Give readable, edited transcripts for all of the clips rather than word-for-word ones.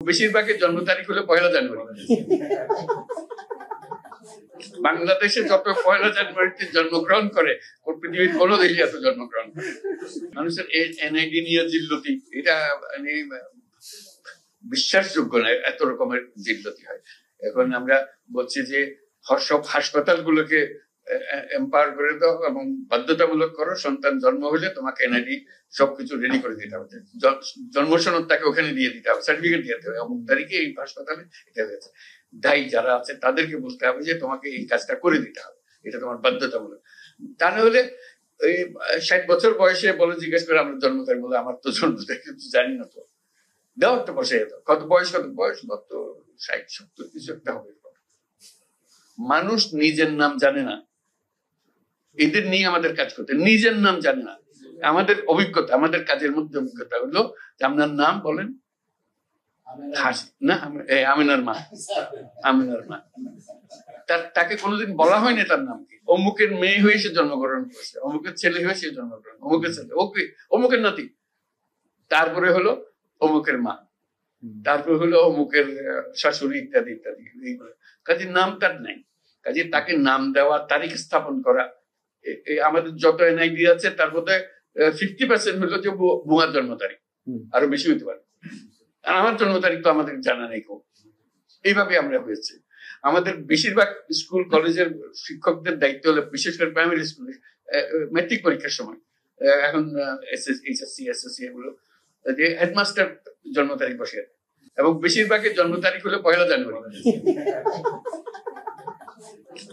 বেশিরভাগের জন্ম তারিখ হলো 1 জানুয়ারি। বাংলাদেশে যত 1 জানুয়ারিতে জন্মগ্রহণ করে পৃথিবীর কোনো দেশে এত জন্মগ্রহণ করে। মানুষের এনআইডি নিয়ে জিল্লতি, এটা মানে বিশ্বাসযোগ্য নয়, এত রকমের জিল্লতি হয়। এখন আমরা বলছি যে সব হাসপাতালগুলোকে এম্পাওয়ার করে দাও এবং বাধ্যতামূলক করো, সন্তান জন্ম হলে তোমাকে এনআইডি সবকিছু রেডি করে দিতে হবে, জন্ম সনদ তাকে ওখানে দিয়ে দিতে হবে, সার্টিফিকেট দিয়ে দিতে হবে, অমুক তারিখে এই হাসপাতালে এটা হয়েছে। দায়ী যারা আছে তাদেরকে বলতে হবে যে তোমাকে এই কাজটা করে দিতে হবে, এটা তোমার বাধ্যতামূলক। তা না হলে ওই 60 বছর বয়সে বলে জিজ্ঞেস করে আমার জন্ম তারিখ, বলে আমার তো জন্ম তারিখ জানি না, তো দাও একটা বসে যেত, কত বয়স কত 60 70 কিছু একটা হবে। মানুষ নিজের নাম জানে না, এদের নিয়ে আমাদের কাজ করতে, নিজের নাম জানে না। আমাদের অভিজ্ঞতা, আমাদের কাজের মধ্যে অভিজ্ঞতা হলো যে আপনার নাম বলেন, না আমিনার মা, আমিনার মা, তাকে কোনোদিন বলা হয়নি তার নাম কি, অমুকের মেয়ে হয়ে সে জন্মগ্রহণ করেছে, অমুকের ছেলে হয়ে সে জন্মগ্রহণ, অমুকের ছেলে, ওকে অমুকের নাতি, তারপরে হলো অমুকের মা, তারপরে হলো অমুকের শাশুড়ি, ইত্যাদি ইত্যাদি। কাজে নাম তার নাই, কাজে তাকে নাম দেওয়া, তারিখ স্থাপন করা। আমাদের যত এনআইডি আছে তার মধ্যে 50% হলো যে ভুয়ার জন্ম তারিখ, আরো বেশি হতে পারে। আর আমার জন্ম তারিখ তো আমাদের জানা নেই কেউ। এইভাবে আমরা হয়েছে। আমাদের বেশিরভাগ স্কুল কলেজের শিক্ষকদের দায়িত্ব হলো, বিশেষ করে প্রাইমারি স্কুলে ম্যাট্রিক পরীক্ষার সময়, এখন এইচএসসি এসএসসি এগুলো, যে হেডমাস্টার জন্ম তারিখ বসে, এবং বেশিরভাগের জন্ম তারিখ হলো 1 জানুয়ারি।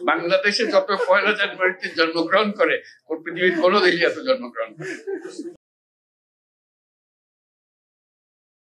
বাংলাদেশে যত 1 জানুয়ারিতে জন্মগ্রহণ করে পৃথিবীর কোনো দেশে এত জন্মগ্রহণ করে।